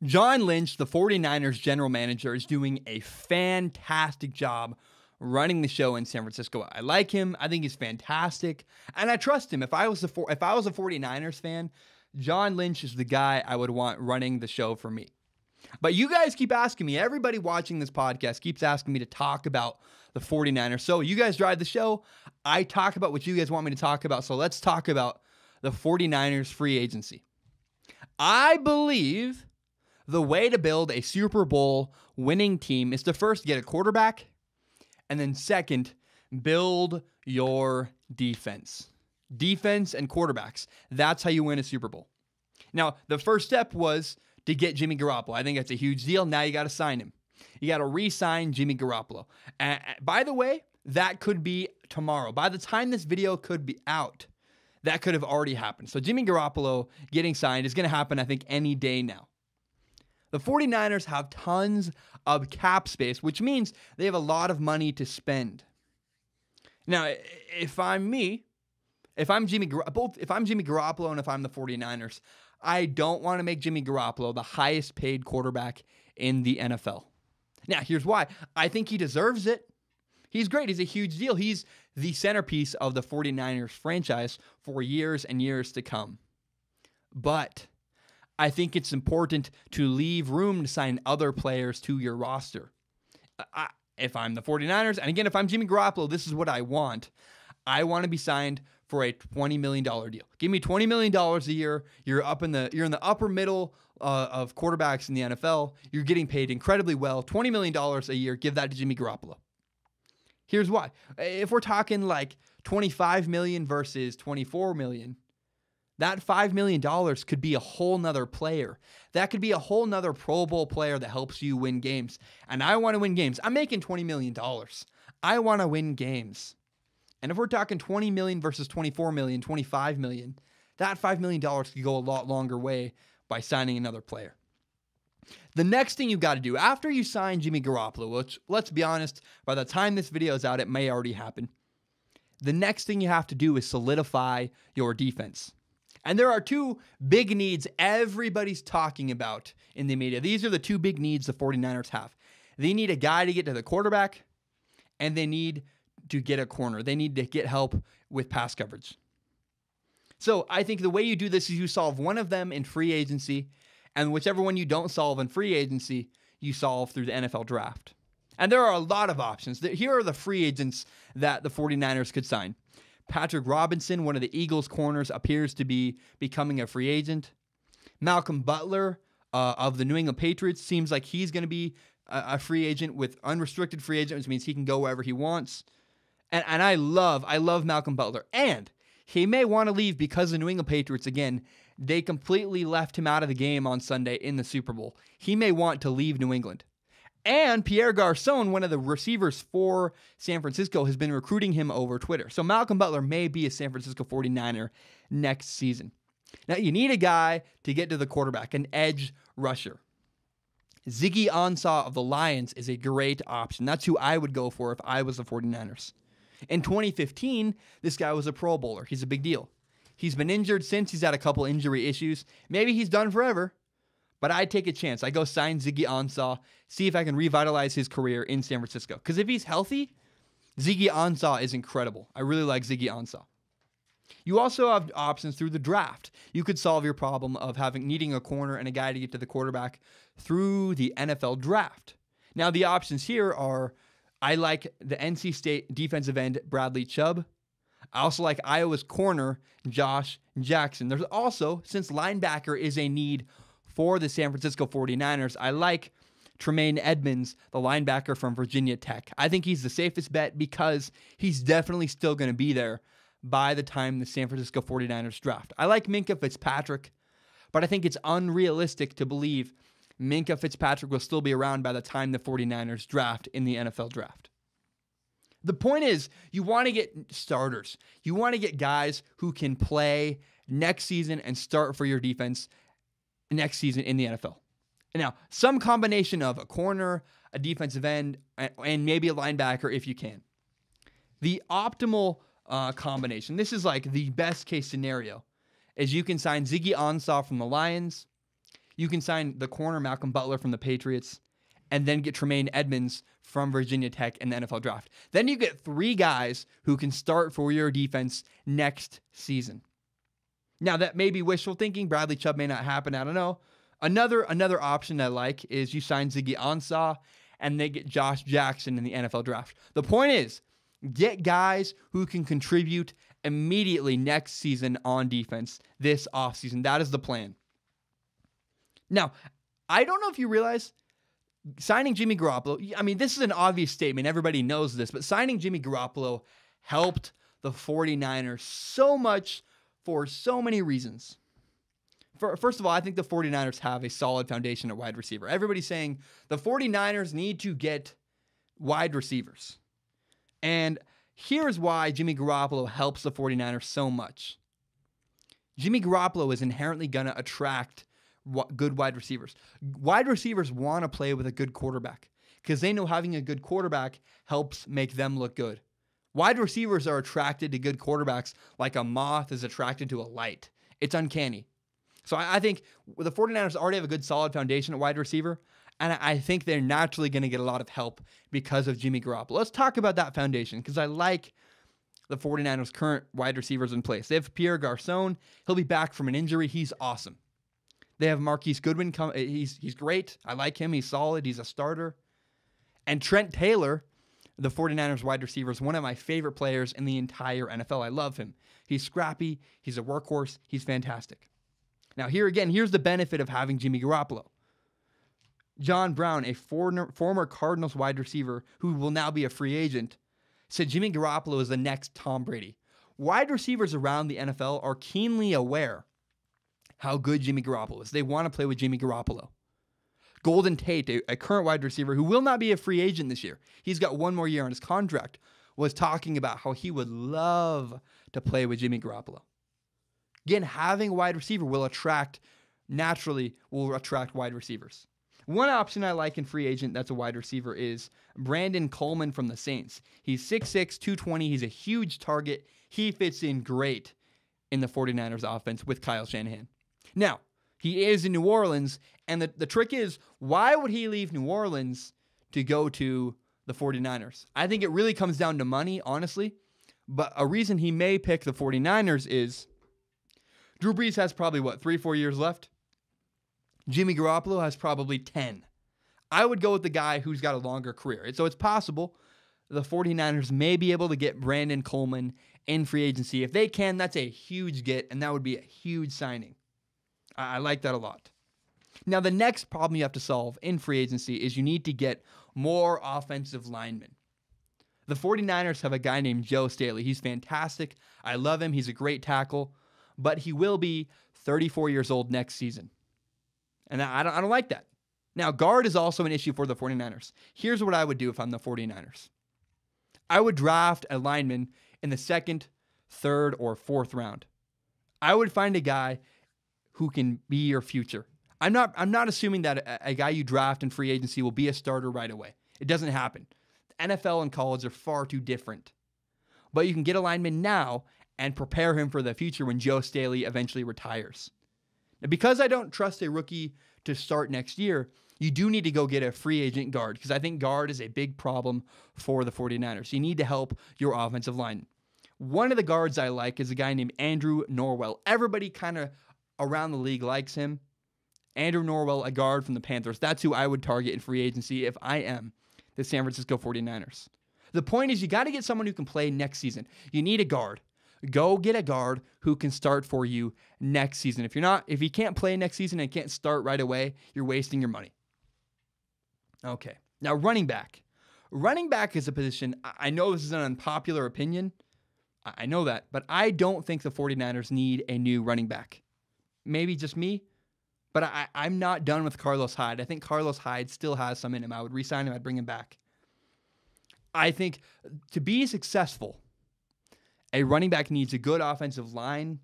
John Lynch, the 49ers general manager, is doing a fantastic job running the show in San Francisco. I like him. I think he's fantastic, and I trust him. If I was a 49ers fan, John Lynch is the guy I would want running the show for me. But you guys keep asking me. Everybody watching this podcast keeps asking me to talk about the 49ers. So you guys drive the show. I talk about what you guys want me to talk about. So let's talk about the 49ers free agency. I believe the way to build a Super Bowl winning team is to first get a quarterback, and then second, build your defense. Defense and quarterbacks. That's how you win a Super Bowl. Now, the first step was to get Jimmy Garoppolo. I think that's a huge deal. Now you got to sign him. You got to re-sign Jimmy Garoppolo. By the way, that could be tomorrow. By the time this video could be out, that could have already happened. So Jimmy Garoppolo getting signed is going to happen, I think, any day now. The 49ers have tons of cap space, which means they have a lot of money to spend. Now, if I'm Jimmy Garoppolo and if I'm the 49ers, I don't want to make Jimmy Garoppolo the highest paid quarterback in the NFL. Now, here's why. I think he deserves it. He's great. He's a huge deal. He's the centerpiece of the 49ers franchise for years and years to come. But I think it's important to leave room to sign other players to your roster. If I'm the 49ers, and again, if I'm Jimmy Garoppolo, this is what I want. I want to be signed for a $20 million deal. Give me $20 million a year. You're in the upper middle of quarterbacks in the NFL. You're getting paid incredibly well. $20 million a year. Give that to Jimmy Garoppolo. Here's why. If we're talking like $25 million versus $24 million, that $5 million could be a whole nother player. That could be a whole nother Pro Bowl player that helps you win games. And I want to win games. I'm making $20 million. I want to win games. And if we're talking $20 million versus $24 million, $25 million, that $5 million could go a lot longer way by signing another player. The next thing you've got to do after you sign Jimmy Garoppolo, which, let's be honest, by the time this video is out, it may already happen. The next thing you have to do is solidify your defense. And there are two big needs everybody's talking about in the media. These are the two big needs the 49ers have. They need a guy to get to the quarterback, and they need to get a corner. They need to get help with pass coverage. So I think the way you do this is you solve one of them in free agency, and whichever one you don't solve in free agency, you solve through the NFL draft. And there are a lot of options. Here are the free agents that the 49ers could sign. Patrick Robinson, one of the Eagles' corners, appears to be becoming a free agent. Malcolm Butler of the New England Patriots seems like he's going to be a free agent with unrestricted free agent, which means he can go wherever he wants. And I love Malcolm Butler. And he may want to leave because the New England Patriots, again, they completely left him out of the game on Sunday in the Super Bowl. He may want to leave New England. And Pierre Garçon, one of the receivers for San Francisco, has been recruiting him over Twitter. So Malcolm Butler may be a San Francisco 49er next season. Now, you need a guy to get to the quarterback, an edge rusher. Ezekiel Ansah of the Lions is a great option. That's who I would go for if I was the 49ers. In 2015, this guy was a Pro Bowler. He's a big deal. He's been injured since. He's had a couple injury issues. Maybe he's done forever. But I'd take a chance. I go sign Ezekiel Ansah, see if I can revitalize his career in San Francisco. Because if he's healthy, Ezekiel Ansah is incredible. I really like Ezekiel Ansah. You also have options through the draft. You could solve your problem of needing a corner and a guy to get to the quarterback through the NFL draft. Now, the options here are, I like the NC State defensive end, Bradley Chubb. I also like Iowa's corner, Josh Jackson. There's also, since linebacker is a need for the San Francisco 49ers, I like Tremaine Edmonds, the linebacker from Virginia Tech. I think he's the safest bet because he's definitely still going to be there by the time the San Francisco 49ers draft. I like Minkah Fitzpatrick, but I think it's unrealistic to believe Minkah Fitzpatrick will still be around by the time the 49ers draft in the NFL draft. The point is, you want to get starters. You want to get guys who can play next season and start for your defense next season in the NFL. Now, some combination of a corner, a defensive end, and maybe a linebacker if you can. The optimal combination, this is like the best case scenario, is you can sign Ezekiel Ansah from the Lions. You can sign the corner Malcolm Butler from the Patriots and then get Tremaine Edmonds from Virginia Tech in the NFL draft. Then you get 3 guys who can start for your defense next season. Now, that may be wishful thinking. Bradley Chubb may not happen. I don't know. Another option I like is you sign Ezekiel Ansah and they get Josh Jackson in the NFL draft. The point is, get guys who can contribute immediately next season on defense this offseason. That is the plan. Now, I don't know if you realize signing Jimmy Garoppolo, I mean, this is an obvious statement. Everybody knows this, but signing Jimmy Garoppolo helped the 49ers so much for so many reasons. First of all, I think the 49ers have a solid foundation at wide receiver. Everybody's saying the 49ers need to get wide receivers. And here's why Jimmy Garoppolo helps the 49ers so much. Jimmy Garoppolo is inherently going to attract good wide receivers. Wide receivers want to play with a good quarterback because they know having a good quarterback helps make them look good. Wide receivers are attracted to good quarterbacks like a moth is attracted to a light. It's uncanny. So I think the 49ers already have a good solid foundation at wide receiver, and I think they're naturally going to get a lot of help because of Jimmy Garoppolo. Let's talk about that foundation because I like the 49ers' current wide receivers in place. They have Pierre Garçon. He'll be back from an injury. He's awesome. They have Marquise Goodwin. He's great. I like him. He's solid. He's a starter. And Trent Taylor, the 49ers wide receiver, is one of my favorite players in the entire NFL. I love him. He's scrappy. He's a workhorse. He's fantastic. Now, here's the benefit of having Jimmy Garoppolo. John Brown, a former Cardinals wide receiver who will now be a free agent, said Jimmy Garoppolo is the next Tom Brady. Wide receivers around the NFL are keenly aware how good Jimmy Garoppolo is. They want to play with Jimmy Garoppolo. Golden Tate, a current wide receiver who will not be a free agent this year, he's got one more year on his contract, was talking about how he would love to play with Jimmy Garoppolo. Again, having a wide receiver will attract wide receivers. One option I like in free agent that's a wide receiver is Brandon Coleman from the Saints. He's 6'6", 220. He's a huge target. He fits in great in the 49ers offense with Kyle Shanahan. Now, he is in New Orleans, and the trick is, why would he leave New Orleans to go to the 49ers? I think it really comes down to money, honestly. But a reason he may pick the 49ers is Drew Brees has probably, 3-4 years left? Jimmy Garoppolo has probably 10. I would go with the guy who's got a longer career. So it's possible the 49ers may be able to get Brandon Coleman in free agency. If they can, that's a huge get, and that would be a huge signing. I like that a lot. Now, the next problem you have to solve in free agency is you need to get more offensive linemen. The 49ers have a guy named Joe Staley. He's fantastic. I love him. He's a great tackle. But he will be 34 years old next season. And I don't like that. Now, guard is also an issue for the 49ers. Here's what I would do if I'm the 49ers. I would draft a lineman in the 2nd, 3rd, or 4th round. I would find a guy who can be your future. I'm not assuming that a guy you draft in free agency will be a starter right away. It doesn't happen. The NFL and college are far too different. But you can get a lineman now and prepare him for the future when Joe Staley eventually retires. Now, because I don't trust a rookie to start next year, you do need to go get a free agent guard because I think guard is a big problem for the 49ers. You need to help your offensive line. One of the guards I like is a guy named Andrew Norwell. Everybody kind of around the league likes him. Andrew Norwell, a guard from the Panthers. That's who I would target in free agency if I am the San Francisco 49ers. The point is you got to get someone who can play next season. You need a guard. Go get a guard who can start for you next season. If he can't play next season and can't start right away, you're wasting your money. Okay. Now, running back. Running back is a position, I know this is an unpopular opinion. I know that, but I don't think the 49ers need a new running back. Maybe just me, but I'm not done with Carlos Hyde. I think Carlos Hyde still has some in him. I would re-sign him. I'd bring him back. I think to be successful, a running back needs a good offensive line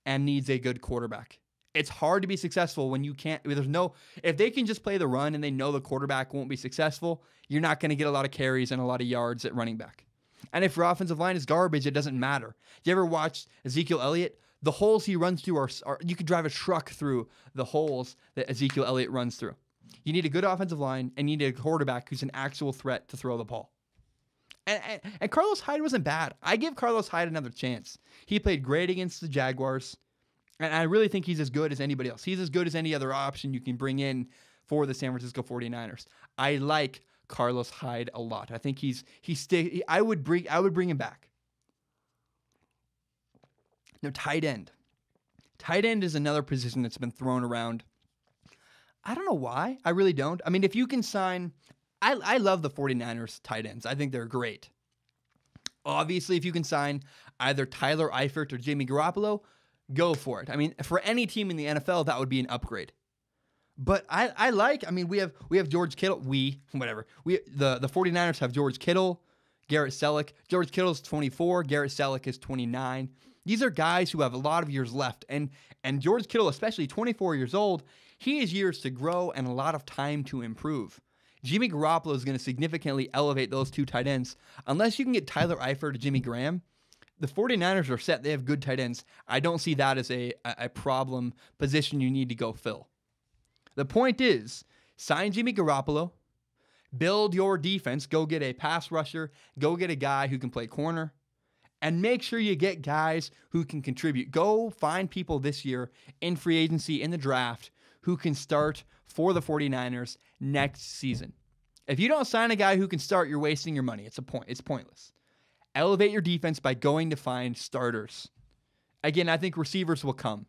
and needs a good quarterback. It's hard to be successful when you can't, if they can just play the run and they know the quarterback won't be successful, you're not going to get a lot of carries and a lot of yards at running back. And if your offensive line is garbage, it doesn't matter. You ever watch Ezekiel Elliott? The holes he runs through are you could drive a truck through the holes that Ezekiel Elliott runs through. You need a good offensive line, and you need a quarterback who's an actual threat to throw the ball. And Carlos Hyde wasn't bad. I give Carlos Hyde another chance. He played great against the Jaguars, and I really think he's as good as anybody else. He's as good as any other option you can bring in for the San Francisco 49ers. I like Carlos Hyde a lot. I think I would bring him back. Now, tight end. Tight end is another position that's been thrown around. I don't know why. I really don't. I mean, if you can sign... I love the 49ers tight ends. I think they're great. Obviously, if you can sign either Tyler Eifert or Jimmy Garoppolo, go for it. I mean, for any team in the NFL, that would be an upgrade. But we have George Kittle. The 49ers have George Kittle, Garrett Selleck. George Kittle's 24, Garrett Selleck is 29. These are guys who have a lot of years left. And George Kittle, especially 24 years old, he has years to grow and a lot of time to improve. Jimmy Garoppolo is going to significantly elevate those two tight ends. Unless you can get Tyler Eifert or Jimmy Graham, the 49ers are set. They have good tight ends. I don't see that as a problem position you need to go fill. The point is, sign Jimmy Garoppolo, build your defense, go get a pass rusher, go get a guy who can play corner, and make sure you get guys who can contribute. Go find people this year in free agency, in the draft, who can start for the 49ers next season. If you don't sign a guy who can start, you're wasting your money. It's pointless. Elevate your defense by going to find starters. Again, I think receivers will come.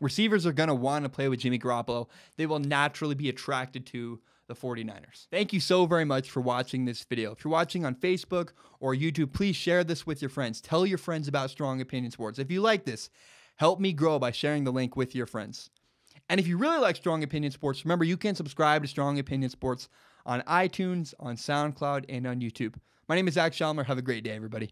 Receivers are going to want to play with Jimmy Garoppolo. They will naturally be attracted to the 49ers. Thank you so very much for watching this video. If you're watching on Facebook or YouTube, please share this with your friends. Tell your friends about Strong Opinion Sports. If you like this, help me grow by sharing the link with your friends. And if you really like Strong Opinion Sports, remember you can subscribe to Strong Opinion Sports on iTunes, on SoundCloud, and on YouTube. My name is Zach Schalmer. Have a great day, everybody.